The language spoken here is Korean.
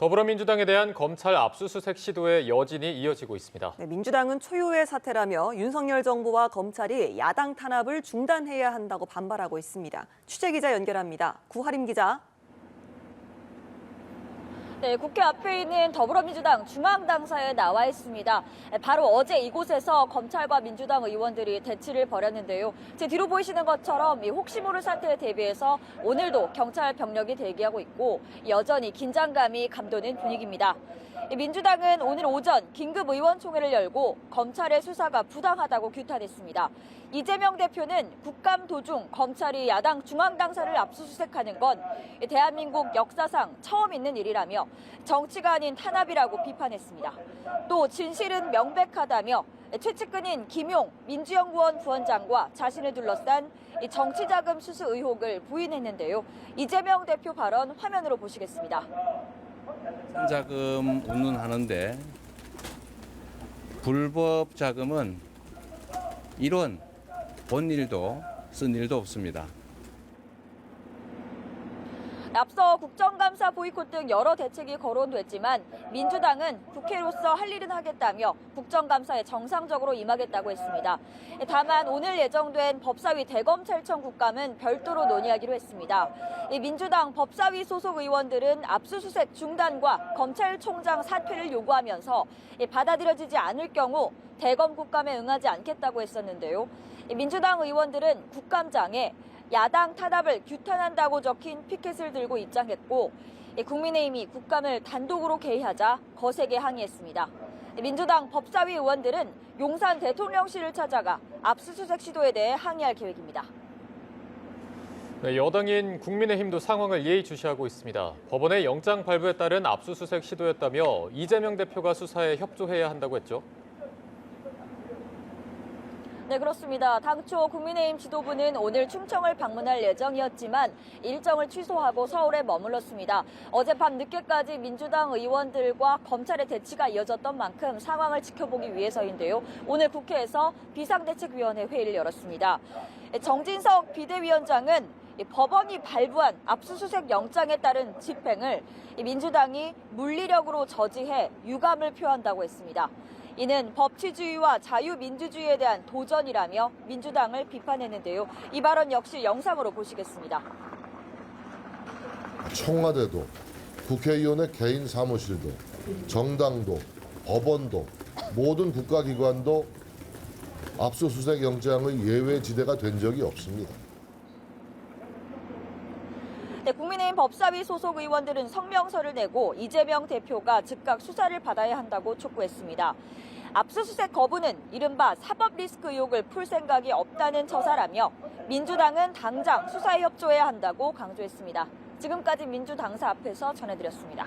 더불어민주당에 대한 검찰 압수수색 시도의 여진이 이어지고 있습니다. 네, 민주당은 초유의 사태라며 윤석열 정부와 검찰이 야당 탄압을 중단해야 한다고 반발하고 있습니다. 취재기자 연결합니다. 구하림 기자. 네, 국회 앞에 있는 더불어민주당 중앙당사에 나와 있습니다. 바로 어제 이곳에서 검찰과 민주당 의원들이 대치를 벌였는데요. 제 뒤로 보이시는 것처럼 혹시 모를 사태에 대비해서 오늘도 경찰 병력이 대기하고 있고 여전히 긴장감이 감도는 분위기입니다. 민주당은 오늘 오전 긴급 의원총회를 열고 검찰의 수사가 부당하다고 규탄했습니다. 이재명 대표는 국감 도중 검찰이 야당 중앙당사를 압수수색하는 건 대한민국 역사상 처음 있는 일이라며 정치가 아닌 탄압이라고 비판했습니다. 또 진실은 명백하다며 최측근인 김용 민주연구원 부원장과 자신을 둘러싼 정치자금 수수 의혹을 부인했는데요. 이재명 대표 발언 화면으로 보시겠습니다. 자금 운운하는데 불법 자금은 이론 본 일도 쓴 일도 없습니다. 앞서 국정감사 보이콧 등 여러 대책이 거론됐지만 민주당은 국회로서 할 일은 하겠다며 국정감사에 정상적으로 임하겠다고 했습니다. 다만 오늘 예정된 법사위 대검찰청 국감은 별도로 논의하기로 했습니다. 민주당 법사위 소속 의원들은 압수수색 중단과 검찰총장 사퇴를 요구하면서 받아들여지지 않을 경우 대검 국감에 응하지 않겠다고 했었는데요. 민주당 의원들은 국감장에 야당 탄압을 규탄한다고 적힌 피켓을 들고 입장했고 국민의힘이 국감을 단독으로 개의하자 거세게 항의했습니다. 민주당 법사위 의원들은 용산 대통령실을 찾아가 압수수색 시도에 대해 항의할 계획입니다. 네, 여당인 국민의힘도 상황을 예의주시하고 있습니다. 법원의 영장 발부에 따른 압수수색 시도였다며 이재명 대표가 수사에 협조해야 한다고 했죠. 네, 그렇습니다. 당초 국민의힘 지도부는 오늘 충청을 방문할 예정이었지만 일정을 취소하고 서울에 머물렀습니다. 어젯밤 늦게까지 민주당 의원들과 검찰의 대치가 이어졌던 만큼 상황을 지켜보기 위해서인데요. 오늘 국회에서 비상대책위원회 회의를 열었습니다. 정진석 비대위원장은 법원이 발부한 압수수색 영장에 따른 집행을 민주당이 물리력으로 저지해 유감을 표한다고 했습니다. 이는 법치주의와 자유민주주의에 대한 도전이라며 민주당을 비판했는데요. 이 발언 역시 영상으로 보시겠습니다. 청와대도 국회의원의 개인 사무실도 정당도 법원도 모든 국가기관도 압수수색 영장의 예외 지대가 된 적이 없습니다. 네, 국민의힘 법사위 소속 의원들은 성명서를 내고 이재명 대표가 즉각 수사를 받아야 한다고 촉구했습니다. 압수수색 거부는 이른바 사법 리스크 의혹을 풀 생각이 없다는 처사라며 민주당은 당장 수사에 협조해야 한다고 강조했습니다. 지금까지 민주당사 앞에서 전해드렸습니다.